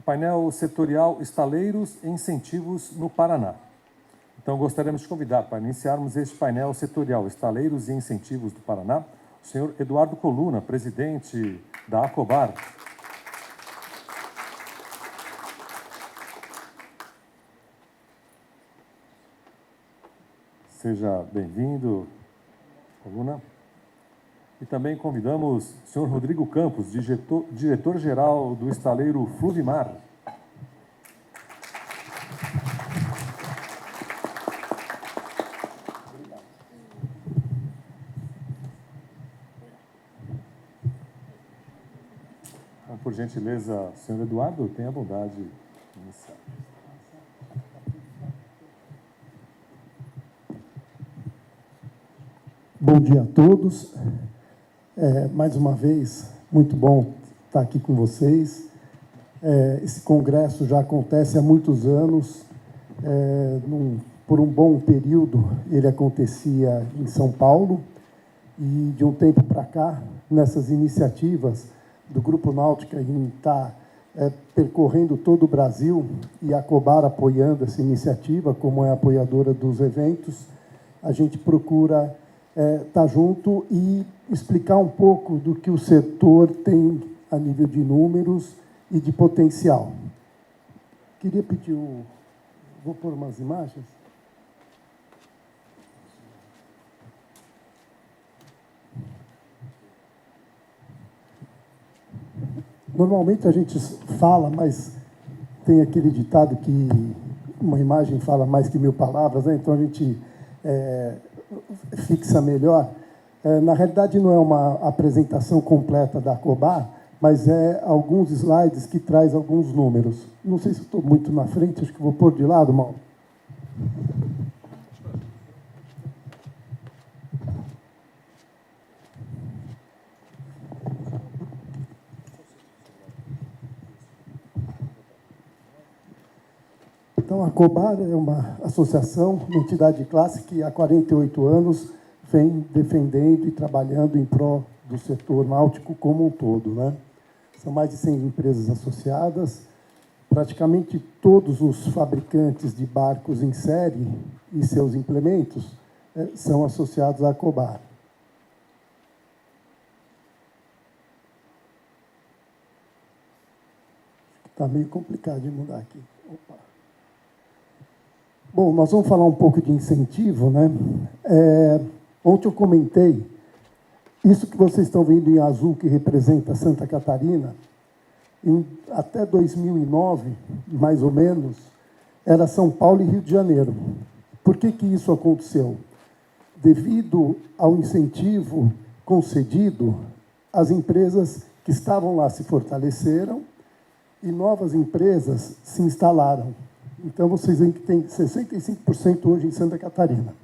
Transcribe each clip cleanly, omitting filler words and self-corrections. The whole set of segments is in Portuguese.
painel setorial Estaleiros e Incentivos no Paraná. Então, gostaríamos de convidar, para iniciarmos este painel setorial Estaleiros e Incentivos do Paraná, o senhor Eduardo Coluna, presidente da ACOBAR. Seja bem-vindo, Coluna. E também convidamos o senhor Rodrigo Campos, diretor-geral do estaleiro Fluvimar. Então, por gentileza, senhor Eduardo, tenha a bondade de iniciar. Bom dia a todos. Mais uma vez, muito bom estar aqui com vocês. Esse congresso já acontece há muitos anos. Por um bom período, ele acontecia em São Paulo. E, de um tempo para cá, nessas iniciativas do Grupo Náutica, em estar percorrendo todo o Brasil, e a ACOBAR apoiando essa iniciativa, como é apoiadora dos eventos, a gente procura estar junto e explicar um pouco do que o setor tem a nível de números e de potencial. Queria pedir vou pôr umas imagens. Normalmente a gente fala, mas tem aquele ditado que uma imagem fala mais que 1000 palavras, né? Então a gente fixa melhor. Na realidade, não é uma apresentação completa da ACOBAR, mas é alguns slides que traz alguns números. Não sei se estou muito na frente, acho que vou pôr de lado, Mauro. Então, a ACOBAR é uma associação, uma entidade de classe que há 48 anos vem defendendo e trabalhando em prol do setor náutico como um todo, né? São mais de 100 empresas associadas, praticamente todos os fabricantes de barcos em série e seus implementos são associados à ACOBAR. Está meio complicado de mudar aqui. Opa. Bom, nós vamos falar um pouco de incentivo, né? Ontem eu comentei, isso que vocês estão vendo em azul, que representa Santa Catarina, até 2009, mais ou menos, era São Paulo e Rio de Janeiro. Por que isso aconteceu? Devido ao incentivo concedido, as empresas que estavam lá se fortaleceram e novas empresas se instalaram. Então, vocês veem que tem 65% hoje em Santa Catarina.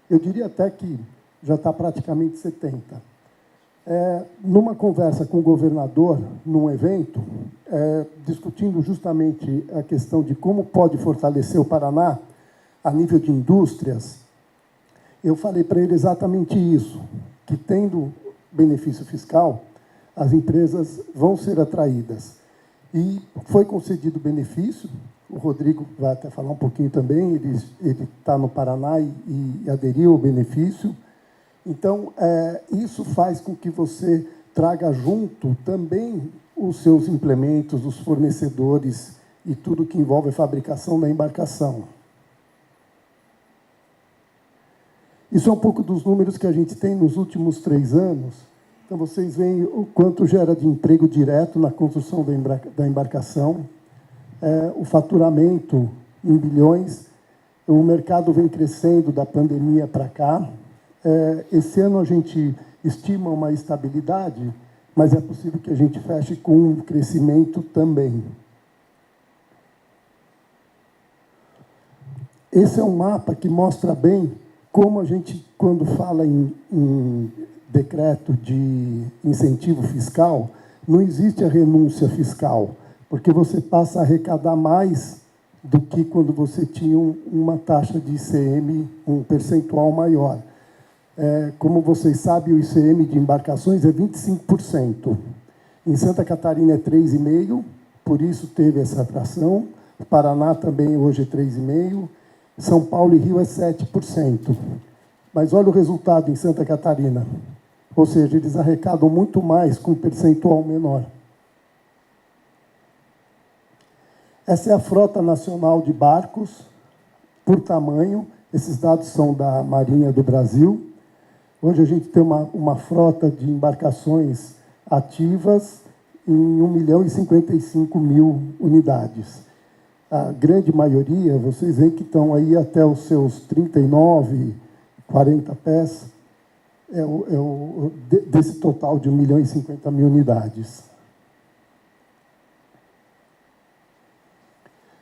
Eu diria até que já está praticamente 70%. Numa conversa com o governador, num evento, discutindo justamente a questão de como pode fortalecer o Paraná a nível de indústrias, eu falei para ele exatamente isso, que tendo benefício fiscal, as empresas vão ser atraídas. E foi concedido benefício. O Rodrigo vai até falar um pouquinho também, ele está no Paraná e aderiu ao benefício. Então, isso faz com que você traga junto também os seus implementos, os fornecedores e tudo que envolve a fabricação da embarcação. Isso é um pouco dos números que a gente tem nos últimos 3 anos. Então, vocês veem o quanto gera de emprego direto na construção da embarcação. O faturamento em bilhões, o mercado vem crescendo da pandemia para cá. Esse ano a gente estima uma estabilidade, mas é possível que a gente feche com um crescimento também. Esse é um mapa que mostra bem como a gente, quando fala em decreto de incentivo fiscal, não existe a renúncia fiscal, porque você passa a arrecadar mais do que quando você tinha uma taxa de ICM, um percentual maior. Como vocês sabem, o ICM de embarcações é 25%. Em Santa Catarina é 3,5%, por isso teve essa atração. Paraná também hoje é 3,5%. São Paulo e Rio é 7%. Mas olha o resultado em Santa Catarina. Ou seja, eles arrecadam muito mais com um percentual menor. Essa é a frota nacional de barcos, por tamanho. Esses dados são da Marinha do Brasil. Hoje a gente tem uma frota de embarcações ativas em 1.055.000 unidades. A grande maioria, vocês veem que estão aí até os seus 39, 40 pés, desse total de 1.050.000 unidades.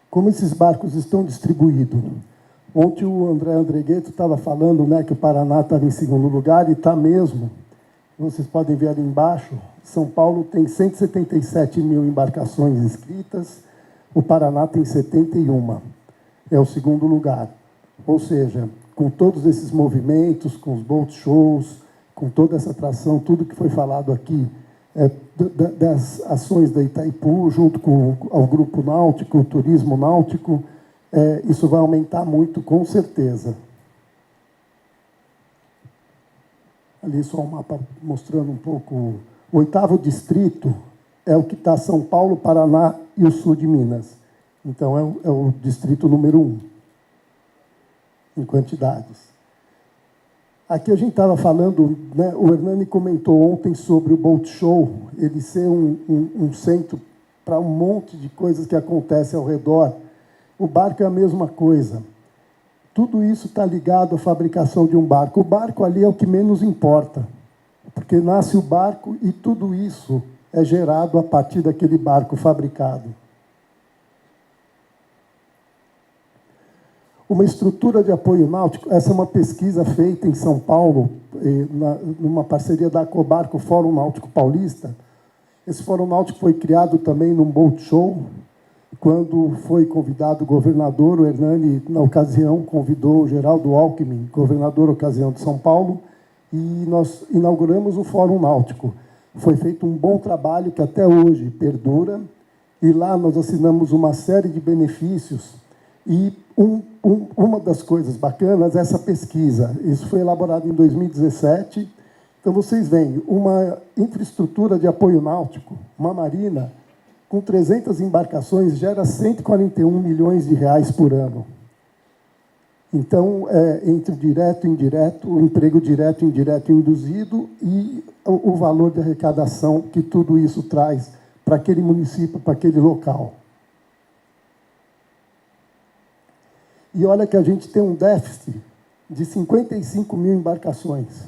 Como esses barcos estão distribuídos? Ontem o André Andregueto estava falando, né, que o Paraná estava em segundo lugar, e está mesmo. Vocês podem ver ali embaixo, São Paulo tem 177.000 embarcações inscritas, o Paraná tem 71, é o segundo lugar. Ou seja, com todos esses movimentos, com os boat shows, com toda essa atração, tudo que foi falado aqui, das ações da Itaipu, junto com o Grupo Náutico, o Turismo Náutico, isso vai aumentar muito, com certeza. Ali só um mapa mostrando um pouco. O 8º distrito é o que está São Paulo, Paraná e o sul de Minas. Então, é o distrito número 1, em quantidades. Aqui a gente estava falando, né, o Hernani comentou ontem sobre o Boat Show, ele ser um centro para um monte de coisas que acontecem ao redor. O barco é a mesma coisa. Tudo isso está ligado à fabricação de um barco. O barco ali é o que menos importa, porque nasce o barco e tudo isso é gerado a partir daquele barco fabricado. Uma estrutura de apoio náutico, essa é uma pesquisa feita em São Paulo, numa parceria da Acobar com o Fórum Náutico Paulista. Esse Fórum Náutico foi criado também num boat show, quando foi convidado o governador, o Hernani, na ocasião, convidou o Geraldo Alckmin, governador, ocasião de São Paulo, e nós inauguramos o Fórum Náutico. Foi feito um bom trabalho que até hoje perdura, e lá nós assinamos uma série de benefícios, e uma das coisas bacanas é essa pesquisa. Isso foi elaborado em 2017. Então, vocês veem, uma infraestrutura de apoio náutico, uma marina, com 300 embarcações, gera 141 milhões de reais por ano. Então, entre direto e indireto, o emprego direto e indireto induzido e o valor de arrecadação que tudo isso traz para aquele município, para aquele local. E olha que a gente tem um déficit de 55.000 embarcações.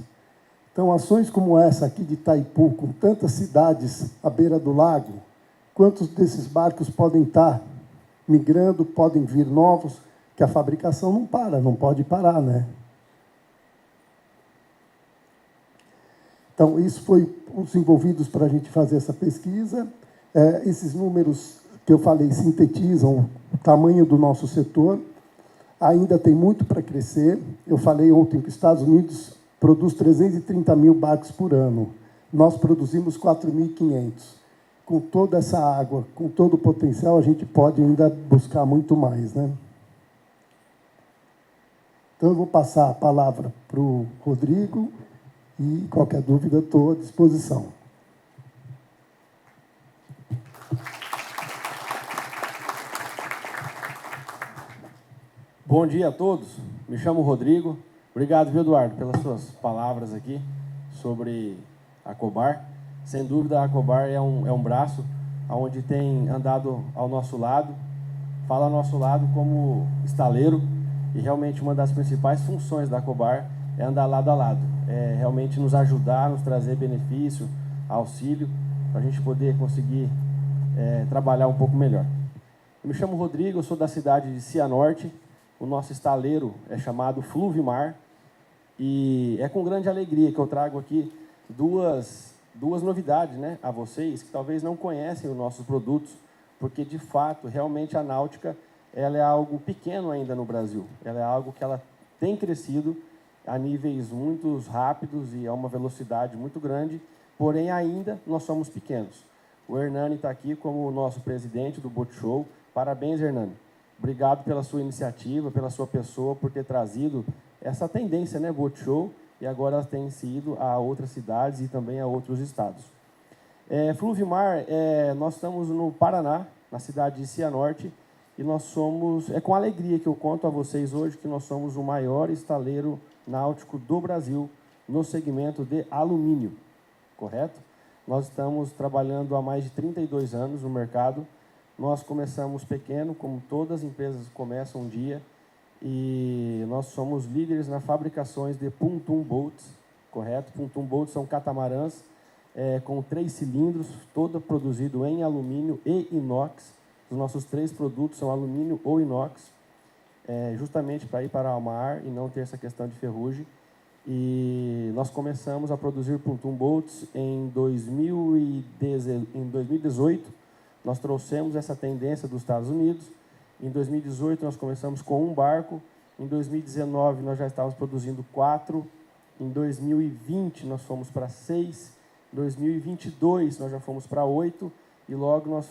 Então, ações como essa aqui de Itaipu, com tantas cidades à beira do lago, quantos desses barcos podem estar migrando, podem vir novos, que a fabricação não para, não pode parar, né? Então, isso foi os envolvidos para a gente fazer essa pesquisa. Esses números que eu falei sintetizam o tamanho do nosso setor. Ainda tem muito para crescer. Eu falei ontem que os Estados Unidos produz 330.000 barcos por ano. Nós produzimos 4.500. Com toda essa água, com todo o potencial, a gente pode ainda buscar muito mais, né? Então, eu vou passar a palavra para o Rodrigo e, qualquer dúvida, estou à disposição. Bom dia a todos. Me chamo Rodrigo. Obrigado, viu, Eduardo, pelas suas palavras aqui sobre a Acobar. Sem dúvida, a Acobar é um braço onde tem andado ao nosso lado, fala ao nosso lado como estaleiro, e realmente uma das principais funções da Acobar é andar lado a lado, é realmente nos ajudar, nos trazer benefício, auxílio, para a gente poder conseguir trabalhar um pouco melhor. Eu me chamo Rodrigo, eu sou da cidade de Cianorte, o nosso estaleiro é chamado Fluvimar, e é com grande alegria que eu trago aqui duas novidades, né, a vocês, que talvez não conhecem os nossos produtos, porque, de fato, realmente a náutica ela é algo pequeno ainda no Brasil. Ela é algo que ela tem crescido a níveis muito rápidos e a uma velocidade muito grande, porém, ainda nós somos pequenos. O Hernani está aqui como o nosso presidente do Boat Show. Parabéns, Hernani. Obrigado pela sua iniciativa, pela sua pessoa, por ter trazido essa tendência, né, Boat Show, e agora ela tem sido a outras cidades e também a outros estados. Fluvimar, nós estamos no Paraná, na cidade de Cianorte, e nós somos, com alegria que eu conto a vocês hoje que nós somos o maior estaleiro náutico do Brasil no segmento de alumínio, correto? Nós estamos trabalhando há mais de 32 anos no mercado. Nós começamos pequeno, como todas as empresas começam um dia, e nós somos líderes na fabricações de pontoon boats, correto? Pontoon boats são catamarãs com 3 cilindros, todo produzido em alumínio e inox. Os nossos 3 produtos são alumínio ou inox, justamente para ir para o mar e não ter essa questão de ferrugem. E nós começamos a produzir pontoon boats em 2018. Nós trouxemos essa tendência dos Estados Unidos. Em 2018, nós começamos com um barco. Em 2019, nós já estávamos produzindo 4. Em 2020, nós fomos para 6. Em 2022, nós já fomos para 8. E logo nós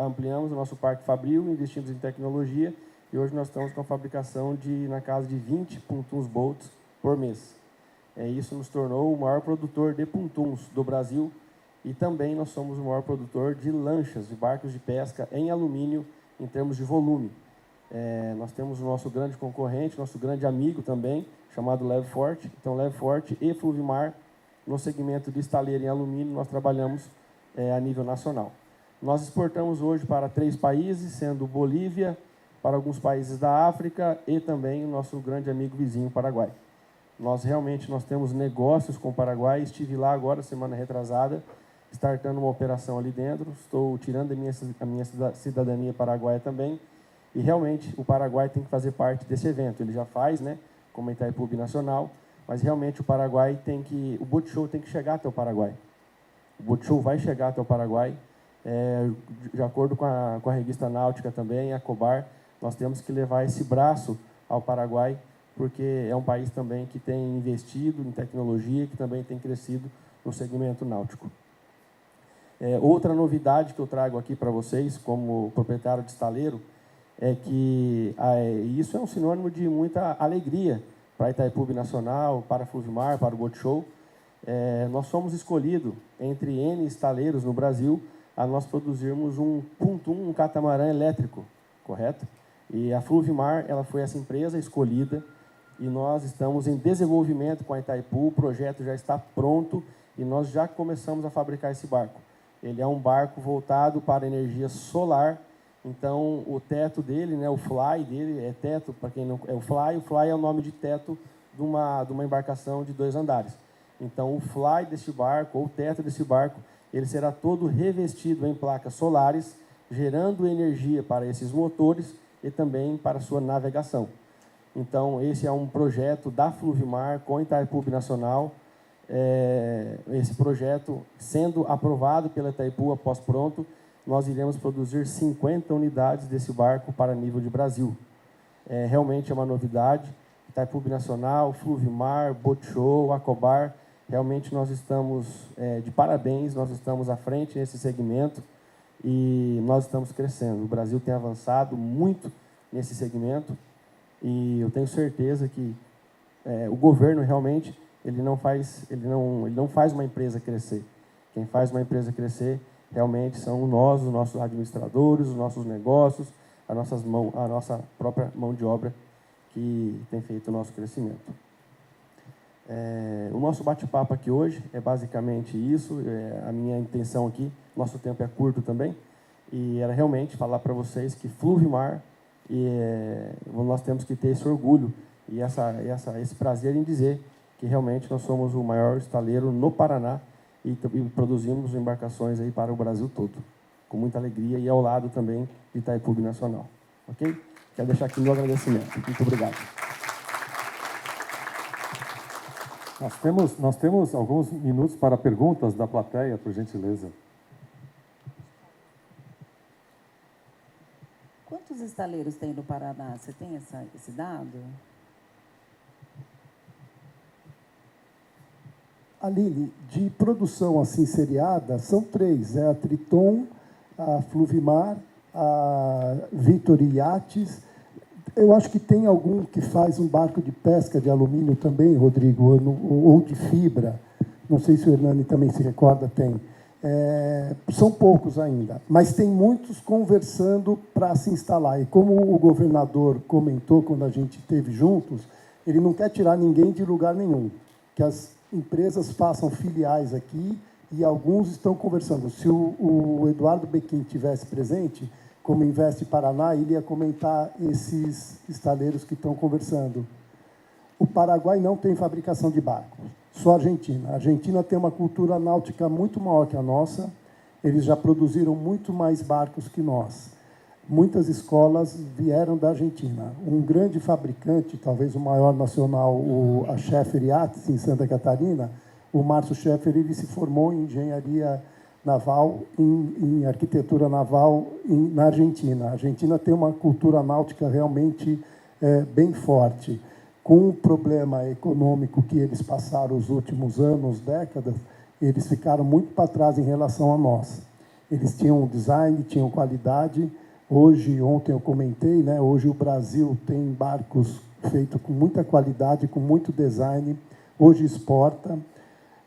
ampliamos o nosso parque fabril, investimos em tecnologia. E hoje nós estamos com a fabricação na casa de 20 pontoons boats por mês. Isso nos tornou o maior produtor de pontoons do Brasil. E também nós somos o maior produtor de lanchas, de barcos de pesca em alumínio, em termos de volume. Nós temos o nosso grande concorrente, nosso grande amigo também, chamado Leve Forte. Então, Leve Forte e Fluvimar, no segmento de estaleiro em alumínio, nós trabalhamos a nível nacional. Nós exportamos hoje para 3 países, sendo Bolívia, para alguns países da África e também o nosso grande amigo vizinho, Paraguai. Nós temos negócios com o Paraguai. Estive lá agora, semana retrasada, startando uma operação ali dentro. Estou tirando a minha cidadania paraguaia também. E realmente o Paraguai tem que fazer parte desse evento. Ele já faz, né, como Itaipu Binacional, mas realmente o Boat Show tem que chegar até o Paraguai. O Boat Show vai chegar até o Paraguai. De acordo com a revista náutica também, a Cobar, nós temos que levar esse braço ao Paraguai, porque é um país também que tem investido em tecnologia, que também tem crescido no segmento náutico. Outra novidade que eu trago aqui para vocês, como proprietário de estaleiro, é que isso é um sinônimo de muita alegria para Itaipu Binacional, para Fluvimar, para o Boat Show. Nós somos escolhidos, entre N estaleiros no Brasil, a nós produzirmos um pontoon, um catamarã elétrico, correto? E a Fluvimar, ela foi essa empresa escolhida, e nós estamos em desenvolvimento com a Itaipu, o projeto já está pronto, e nós já começamos a fabricar esse barco. Ele é um barco voltado para a energia solar, então o teto dele, né, o fly dele, teto, para quem não... o fly é o nome de teto de uma embarcação de 2 andares. Então o fly deste barco, ou o teto desse barco, ele será todo revestido em placas solares, gerando energia para esses motores e também para a sua navegação. Então, esse é um projeto da Fluvimar com Itaipu Binacional. Esse projeto, sendo aprovado pela Itaipu após pronto, nós iremos produzir 50 unidades desse barco para nível de Brasil. Realmente é uma novidade. Itaipu Binacional, Fluvimar, Boat Show, Acobar, realmente nós estamos de parabéns, nós estamos à frente nesse segmento e nós estamos crescendo. O Brasil tem avançado muito nesse segmento e eu tenho certeza que o governo realmente ele não faz uma empresa crescer. Quem faz uma empresa crescer realmente são nós, os nossos administradores, os nossos negócios, a nossa própria mão de obra que tem feito o nosso crescimento. O nosso bate-papo aqui hoje é basicamente isso. A minha intenção aqui, nosso tempo é curto também, e era realmente falar para vocês que Fluvimar, nós temos que ter esse orgulho e esse prazer em dizer que realmente nós somos o maior estaleiro no Paraná e produzimos embarcações aí para o Brasil todo, com muita alegria e ao lado também de Itaipu Binacional. Ok? Quero deixar aqui o meu agradecimento. Muito obrigado. Nós temos alguns minutos para perguntas da plateia, por gentileza. Quantos estaleiros tem no Paraná? Você tem esse dado? Aline, de produção assim seriada, são 3, a Triton, a Fluvimar, a Victory Yachts. Eu acho que tem algum que faz um barco de pesca de alumínio também, Rodrigo, ou de fibra. Não sei se o Hernani também se recorda, tem. São poucos ainda, mas tem muitos conversando para se instalar. E como o governador comentou quando a gente esteve juntos, ele não quer tirar ninguém de lugar nenhum, que as empresas façam filiais aqui e alguns estão conversando. Se o Eduardo Bequim tivesse presente, como Investe Paraná, ele ia comentar esses estaleiros que estão conversando. O Paraguai não tem fabricação de barcos, só a Argentina. A Argentina tem uma cultura náutica muito maior que a nossa, eles já produziram muito mais barcos que nós. Muitas escolas vieram da Argentina. Um grande fabricante, talvez o maior nacional, a Scheffer Yachts, em Santa Catarina, o Márcio Scheffer, ele se formou em engenharia naval, em arquitetura naval na Argentina. A Argentina tem uma cultura náutica realmente bem forte. Com o problema econômico que eles passaram os últimos anos, décadas, eles ficaram muito para trás em relação a nós. Eles tinham design, tinham qualidade. Hoje, ontem eu comentei, né, hoje o Brasil tem barcos feitos com muita qualidade, com muito design. Hoje exporta.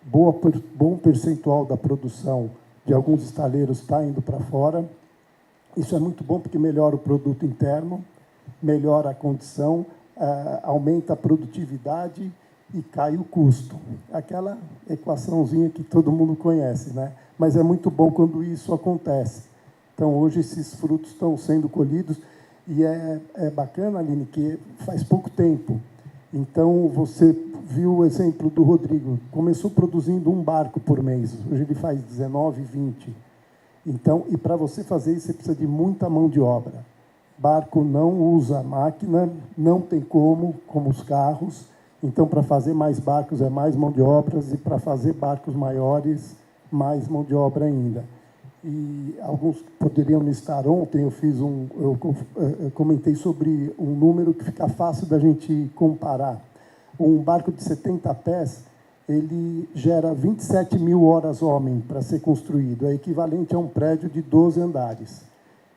Bom percentual da produção de alguns estaleiros está indo para fora. Isso é muito bom porque melhora o produto interno, melhora a condição, aumenta a produtividade e cai o custo. Aquela equaçãozinha que todo mundo conhece, né? Mas é muito bom quando isso acontece. Então, hoje, esses frutos estão sendo colhidos e é bacana, Aline, que faz pouco tempo. Então, você viu o exemplo do Rodrigo. Começou produzindo um barco por mês. Hoje ele faz 19, 20. Então, e para você fazer isso, você precisa de muita mão de obra. Barco não usa máquina, não tem como os carros. Então, para fazer mais barcos, é mais mão de obra. E para fazer barcos maiores, mais mão de obra ainda. E alguns poderiam me estar ontem, eu comentei sobre um número que fica fácil da gente comparar. Um barco de 70 pés, ele gera 27 mil horas homem para ser construído, é equivalente a um prédio de 12 andares.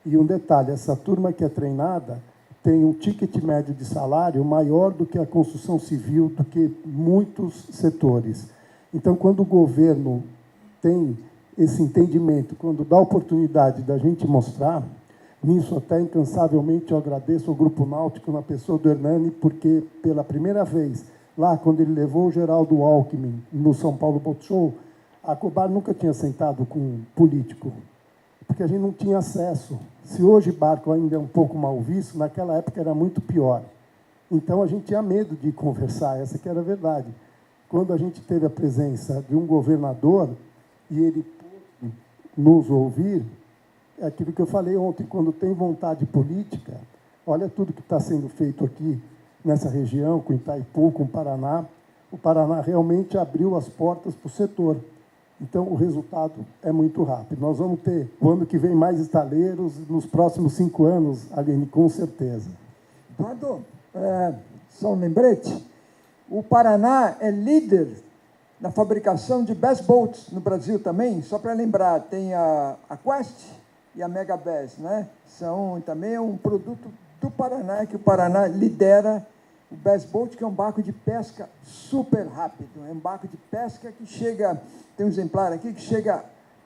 E um detalhe, essa turma que é treinada tem um ticket médio de salário maior do que a construção civil, do que muitos setores. Então, quando o governo tem esse entendimento, quando dá a oportunidade da gente mostrar, nisso até incansavelmente eu agradeço ao Grupo Náutico, na pessoa do Hernani, porque pela primeira vez, lá quando ele levou o Geraldo Alckmin no São Paulo Boat Show, a Acobar nunca tinha sentado com um político, porque a gente não tinha acesso. Se hoje barco ainda é um pouco mal visto, naquela época era muito pior. Então a gente tinha medo de conversar, essa que era a verdade. Quando a gente teve a presença de um governador e ele nos ouvir, é aquilo que eu falei ontem, quando tem vontade política, olha tudo que está sendo feito aqui nessa região, com Itaipu, com o Paraná realmente abriu as portas para o setor. Então, o resultado é muito rápido. Nós vamos ter, o ano que vem, mais estaleiros, nos próximos 5 anos, Aline, com certeza. Eduardo, só um lembrete, o Paraná é líder na fabricação de bass boats no Brasil também. Só para lembrar, tem a Quest e a Mega Bass, né? São também um produto do Paraná, que o Paraná lidera o bass boat, que é um barco de pesca super rápido. É um barco de pesca que chega, tem um exemplar aqui que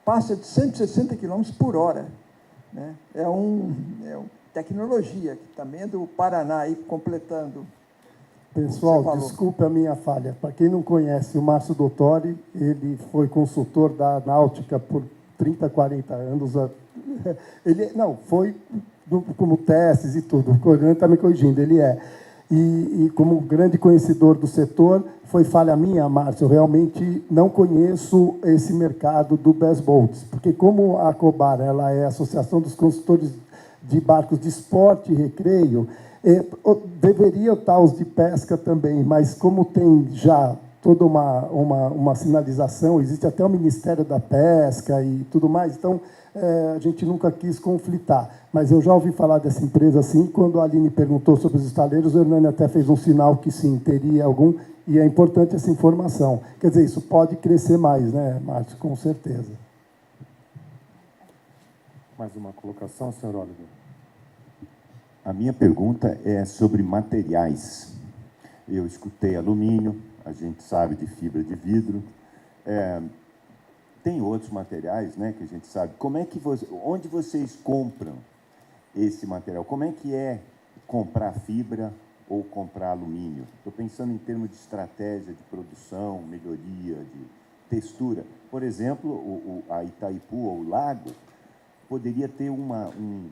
passa de 160 km por hora, né? É uma tecnologia que também é do Paraná, aí completando. Pessoal, desculpe a minha falha. Para quem não conhece, o Márcio Dottori, ele foi consultor da Náutica por 30, 40 anos. Ele foi como testes e tudo. O Hernani está me corrigindo, ele é. E como grande conhecedor do setor, foi falha minha, Márcio, eu realmente não conheço esse mercado do bass boats, porque como a Acobar, ela é a Associação dos Construtores de Barcos de Esporte e Recreio, deveria estar os de pesca também, mas como tem já toda uma sinalização, existe até o Ministério da Pesca e tudo mais, então a gente nunca quis conflitar. Mas eu já ouvi falar dessa empresa assim, quando a Aline perguntou sobre os estaleiros, o Hernani até fez um sinal que sim, teria algum, e é importante essa informação. Quer dizer, isso pode crescer mais, né, Márcio? Com certeza. Mais uma colocação, senhor Oliver? A minha pergunta é sobre materiais. Eu escutei alumínio, a gente sabe de fibra de vidro. Tem outros materiais, né, que a gente sabe. Onde vocês compram esse material? Como é que é comprar fibra ou comprar alumínio? Estou pensando em termos de estratégia de produção, melhoria, de textura. Por exemplo, a Itaipu, ou o lago, poderia ter um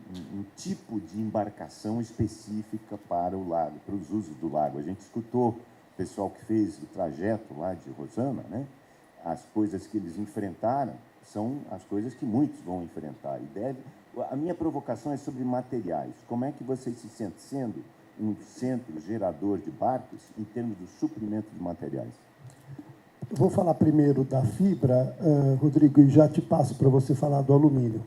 tipo de embarcação específica para o lago, para os usos do lago. A gente escutou o pessoal que fez o trajeto lá de Rosana, né? As coisas que eles enfrentaram são as coisas que muitos vão enfrentar. A minha provocação é sobre materiais. Como é que vocês se sentem sendo um centro gerador de barcos em termos do suprimento de materiais? Eu vou falar primeiro da fibra, Rodrigo, e já te passo para você falar do alumínio.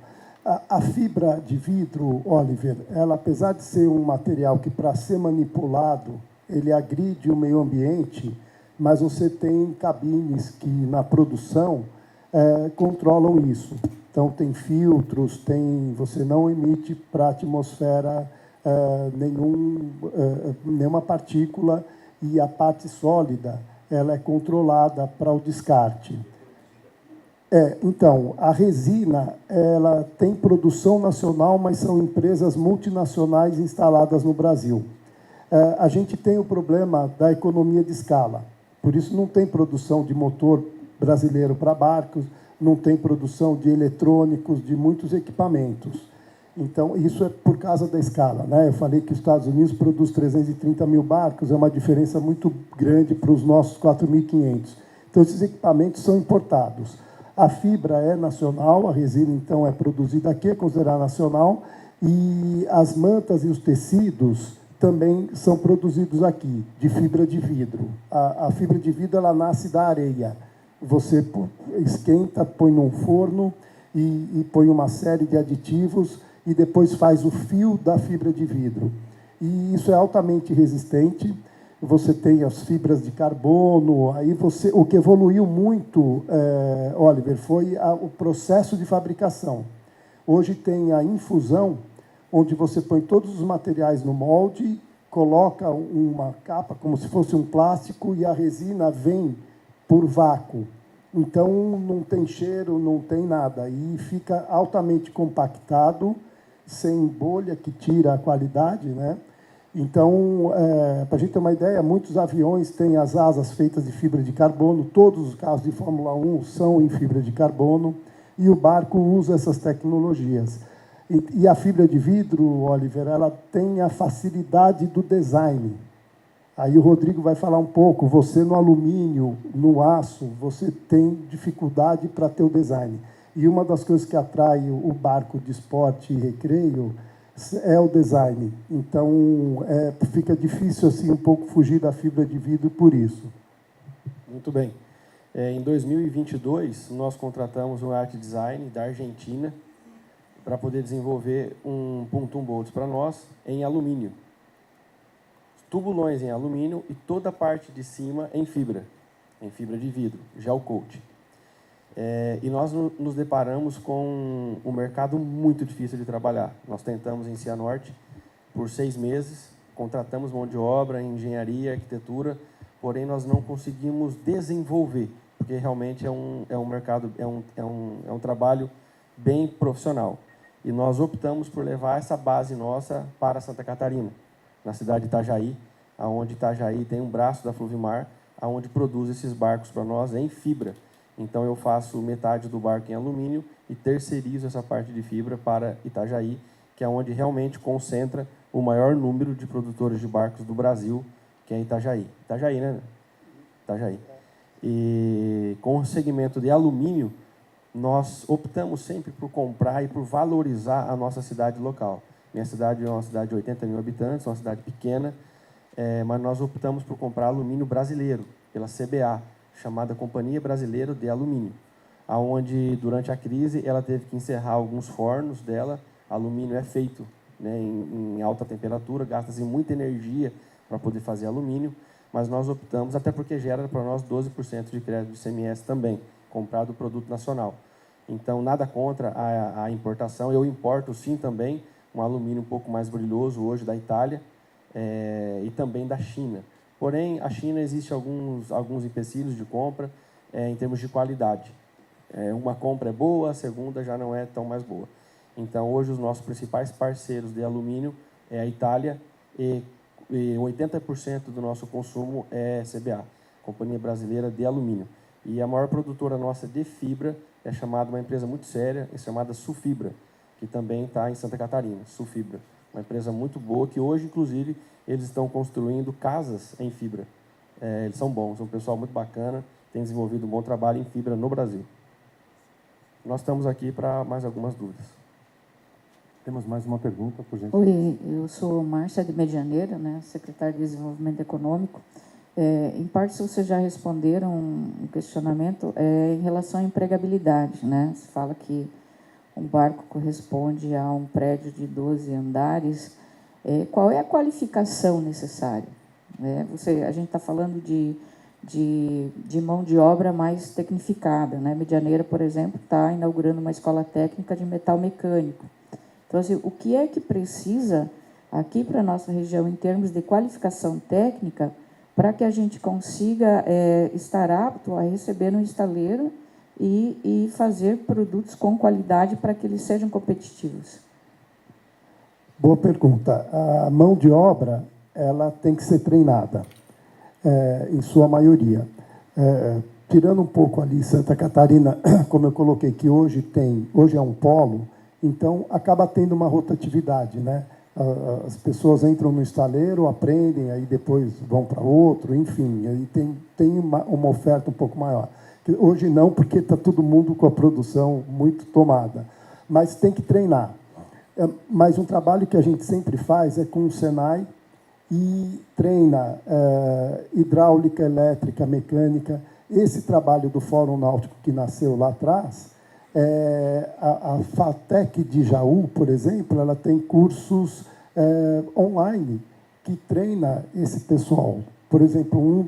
A fibra de vidro, Oliver, ela, apesar de ser um material que, para ser manipulado, ele agride o meio ambiente, mas você tem cabines que, na produção, controlam isso. Então, tem filtros, você não emite para a atmosfera nenhuma partícula, e a parte sólida ela é controlada para o descarte. Então, a resina ela tem produção nacional, mas são empresas multinacionais instaladas no Brasil. A gente tem o problema da economia de escala, por isso não tem produção de motor brasileiro para barcos, não tem produção de eletrônicos, de muitos equipamentos. Então, isso é por causa da escala, né? Eu falei que os Estados Unidos produz 330 mil barcos, é uma diferença muito grande para os nossos 4.500. Então, esses equipamentos são importados. A fibra é nacional, a resina, então, é produzida aqui, é considerada nacional, e as mantas e os tecidos também são produzidos aqui, de fibra de vidro. A fibra de vidro ela nasce da areia. Você esquenta, põe num forno e põe uma série de aditivos e depois faz o fio da fibra de vidro. E isso é altamente resistente. Você tem as fibras de carbono, o que evoluiu muito, Oliver, foi o processo de fabricação. Hoje tem a infusão, onde você põe todos os materiais no molde, coloca uma capa como se fosse um plástico e a resina vem por vácuo. Então, não tem cheiro, não tem nada. E fica altamente compactado, sem bolha, que tira a qualidade, né? Então, para a gente ter uma ideia, muitos aviões têm as asas feitas de fibra de carbono, todos os carros de Fórmula 1 são em fibra de carbono, e o barco usa essas tecnologias. E a fibra de vidro, Oliver, ela tem a facilidade do design. Aí o Rodrigo vai falar um pouco, você no alumínio, no aço, você tem dificuldade para ter o design. E uma das coisas que atrai o barco de esporte e recreio é o design. Então, fica difícil assim um pouco fugir da fibra de vidro por isso. Muito bem. Em 2022, nós contratamos um art design da Argentina para poder desenvolver um pontoon boats para nós em alumínio. Tubulões em alumínio e toda a parte de cima em fibra de vidro, gel coat. E nós nos deparamos com um mercado muito difícil de trabalhar. Nós tentamos em Cianorte por 6 meses, contratamos mão de obra, engenharia, arquitetura, porém nós não conseguimos desenvolver, porque realmente é um mercado, é um trabalho bem profissional. E nós optamos por levar essa base nossa para Santa Catarina, na cidade de Itajaí, onde Itajaí tem um braço da Fluvimar, onde produz esses barcos para nós em fibra. Então, eu faço metade do barco em alumínio e terceirizo essa parte de fibra para Itajaí, que é onde realmente concentra o maior número de produtores de barcos do Brasil, que é Itajaí. Itajaí, né? Itajaí. E com o segmento de alumínio, nós optamos sempre por comprar e por valorizar a nossa cidade local. Minha cidade é uma cidade de 80 mil habitantes, uma cidade pequena, mas nós optamos por comprar alumínio brasileiro, pela CBA. chamada Companhia Brasileira de Alumínio, aonde durante a crise ela teve que encerrar alguns fornos dela. Alumínio é feito, né, em alta temperatura, gasta-se muita energia para poder fazer alumínio, mas nós optamos, até porque gera para nós 12% de crédito de ICMS também, comprado produto nacional. Então, nada contra a importação. Eu importo, sim, também um alumínio um pouco mais brilhoso hoje da Itália e também da China. Porém, a China existe alguns empecilhos de compra em termos de qualidade. Uma compra é boa, a segunda já não é tão mais boa. Então, hoje, os nossos principais parceiros de alumínio é a Itália e 80% do nosso consumo é CBA, Companhia Brasileira de Alumínio. E a maior produtora nossa de fibra é chamada, uma empresa muito séria, é chamada Sulfibra, que também está em Santa Catarina, Sulfibra. Uma empresa muito boa, que hoje, inclusive, eles estão construindo casas em fibra. Eles são bons, são um pessoal muito bacana, tem desenvolvido um bom trabalho em fibra no Brasil. Nós estamos aqui para mais algumas dúvidas. Temos mais uma pergunta, por gentileza. Oi, eu sou Márcia de Medianeira, né, secretária de Desenvolvimento Econômico. Em parte, vocês já responderam um questionamento em relação à empregabilidade, né? Se fala que um barco corresponde a um prédio de 12 andares. Qual é a qualificação necessária? A gente está falando de mão de obra mais tecnificada, né? Medianeira, por exemplo, está inaugurando uma escola técnica de metal mecânico. Então, assim, o que é que precisa aqui para a nossa região em termos de qualificação técnica para que a gente consiga estar apto a receber um estaleiro e fazer produtos com qualidade para que eles sejam competitivos? Boa pergunta. A mão de obra, ela tem que ser treinada, em sua maioria. Tirando um pouco ali Santa Catarina, como eu coloquei, que hoje é um polo, então acaba tendo uma rotatividade, né? As pessoas entram no estaleiro, aprendem, aí depois vão para outro, enfim, aí tem uma oferta um pouco maior. Hoje não, porque está todo mundo com a produção muito tomada, mas tem que treinar. Mas um trabalho que a gente sempre faz é com o Senai e treina hidráulica, elétrica, mecânica. Esse trabalho do Fórum Náutico que nasceu lá atrás, a FATEC de Jaú, por exemplo, ela tem cursos online que treina esse pessoal. Por exemplo, um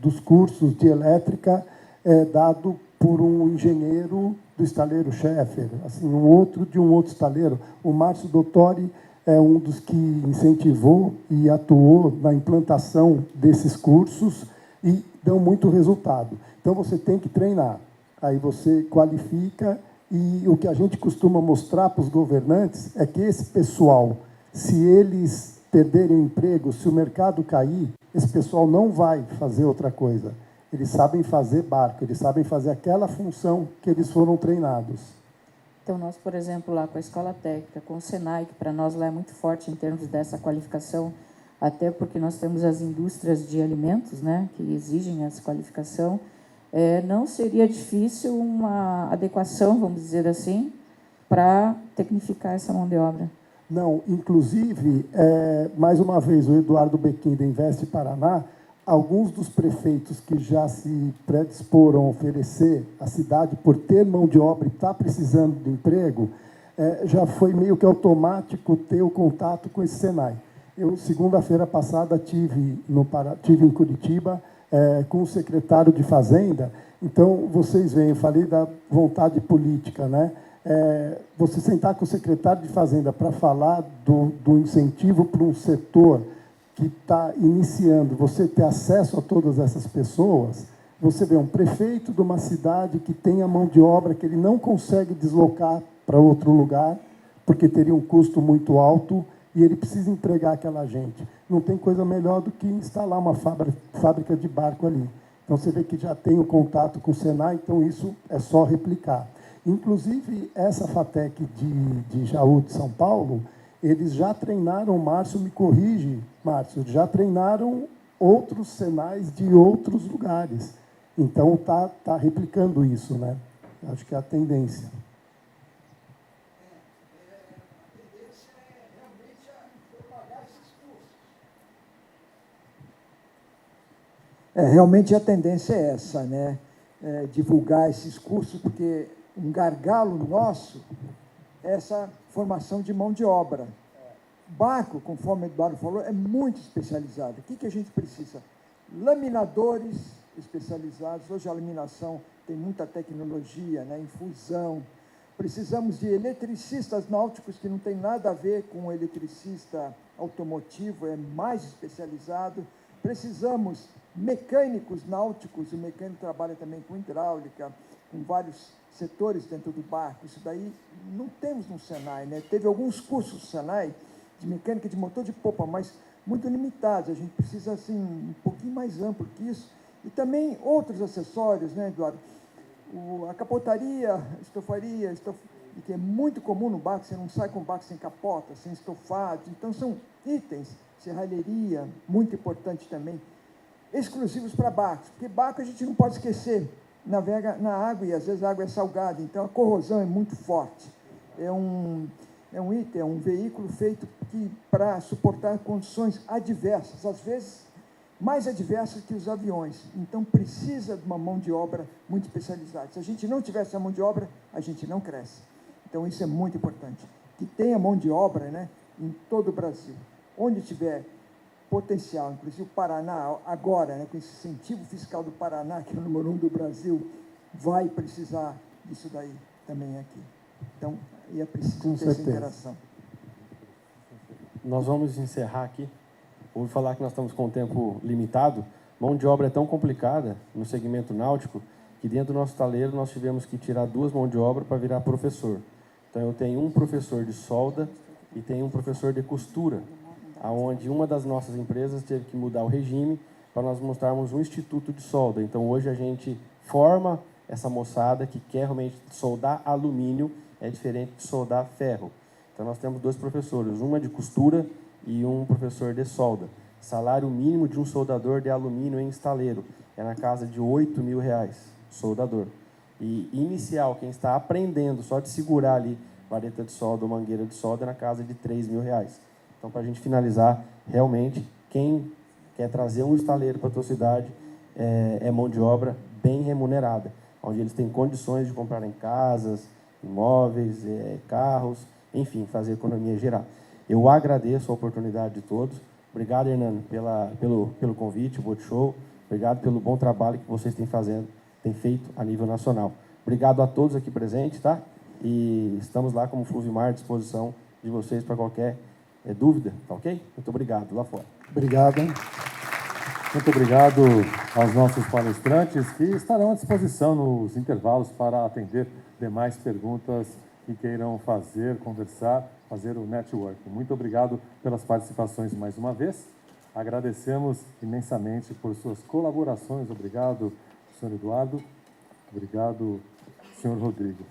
dos cursos de elétrica é dado por um engenheiro do estaleiro Schaeffer, assim, um outro de um outro estaleiro. O Márcio Dottori é um dos que incentivou e atuou na implantação desses cursos e dão muito resultado. Então, você tem que treinar. Aí você qualifica e o que a gente costuma mostrar para os governantes é que esse pessoal, se eles perderem o emprego, se o mercado cair, esse pessoal não vai fazer outra coisa. Eles sabem fazer barco, eles sabem fazer aquela função que eles foram treinados. Então, nós, por exemplo, lá com a Escola Técnica, com o Senai, que para nós lá é muito forte em termos dessa qualificação, até porque nós temos as indústrias de alimentos, né, que exigem essa qualificação, não seria difícil uma adequação, vamos dizer assim, para tecnificar essa mão de obra. Não, inclusive, mais uma vez, o Eduardo Bequim da Invest Paraná, alguns dos prefeitos que já se predisporam a oferecer a cidade por ter mão de obra e está precisando de emprego, já foi meio que automático ter o contato com esse Senai. Eu, segunda-feira passada, tive em Curitiba com o secretário de Fazenda. Então, vocês veem, eu falei da vontade política, né? Você sentar com o secretário de Fazenda para falar do incentivo para um setor que está iniciando, você ter acesso a todas essas pessoas, você vê um prefeito de uma cidade que tem a mão de obra que ele não consegue deslocar para outro lugar, porque teria um custo muito alto, e ele precisa empregar aquela gente. Não tem coisa melhor do que instalar uma fábrica de barco ali. Então, você vê que já tem o contato com o Senai, então isso é só replicar. Inclusive, essa FATEC de Jaú, de São Paulo, eles já treinaram, Márcio me corrige, Márcio, já treinaram outros Senais de outros lugares. Então, tá replicando isso, né? Acho que é a tendência. Realmente a tendência é essa, né? Divulgar esses cursos, porque um gargalo nosso é essa formação de mão de obra. Barco, conforme o Eduardo falou, é muito especializado. O que a gente precisa? Laminadores especializados. Hoje a laminação tem muita tecnologia, né? Infusão. Precisamos de eletricistas náuticos, que não tem nada a ver com o eletricista automotivo, é mais especializado. Precisamos mecânicos náuticos, o mecânico trabalha também com hidráulica, com vários setores dentro do barco. Isso daí não temos no Senai, né? Teve alguns cursos do Senai de mecânica de motor de popa, mas muito limitados. A gente precisa, assim, um pouquinho mais amplo que isso. E também outros acessórios, né, Eduardo? A capotaria, estofaria, que é muito comum no barco, você não sai com o barco sem capota, sem estofado. Então, são itens, serralheria, muito importante também, exclusivos para barcos, porque barco a gente não pode esquecer, navega na água e às vezes a água é salgada, então a corrosão é muito forte. É um item, é um veículo feito para suportar condições adversas, às vezes mais adversas que os aviões. Então precisa de uma mão de obra muito especializada. Se a gente não tiver essa mão de obra, a gente não cresce. Então isso é muito importante. Que tenha mão de obra, né, em todo o Brasil. Onde tiver potencial, inclusive o Paraná, agora, né, com esse incentivo fiscal do Paraná, que é o número 1 do Brasil, vai precisar disso daí também aqui. Então, é preciso ter essa interação. Nós vamos encerrar aqui. Ouvi falar que nós estamos com o tempo limitado. Mão de obra é tão complicada no segmento náutico que dentro do nosso estaleiro nós tivemos que tirar 2 mãos de obra para virar professor. Então eu tenho um professor de solda e tenho um professor de costura, aonde uma das nossas empresas teve que mudar o regime para nós montarmos um instituto de solda. Então hoje a gente forma essa moçada que quer realmente soldar alumínio, é diferente de soldar ferro. Então nós temos 2 professores, uma de costura e um professor de solda. Salário mínimo de um soldador de alumínio em estaleiro é na casa de R$8.000, soldador. E inicial, quem está aprendendo só de segurar ali vareta de solda ou mangueira de solda é na casa de R$3.000. Então, para a gente finalizar, realmente, quem quer trazer um estaleiro para a tua cidade é mão de obra bem remunerada, onde eles têm condições de comprar em casas, imóveis, carros, enfim, fazer economia geral. Eu agradeço a oportunidade de todos. Obrigado, Hernando, pelo convite, o Boat Show. Obrigado pelo bom trabalho que vocês têm feito a nível nacional. Obrigado a todos aqui presentes, tá? E estamos lá como Fluvimar à disposição de vocês para qualquer dúvida, tá ok? Muito obrigado, lá fora. Obrigado. Muito obrigado aos nossos palestrantes que estarão à disposição nos intervalos para atender demais perguntas que queiram fazer, conversar, fazer o network. Muito obrigado pelas participações mais uma vez. Agradecemos imensamente por suas colaborações. Obrigado, senhor Eduardo. Obrigado, senhor Rodrigo.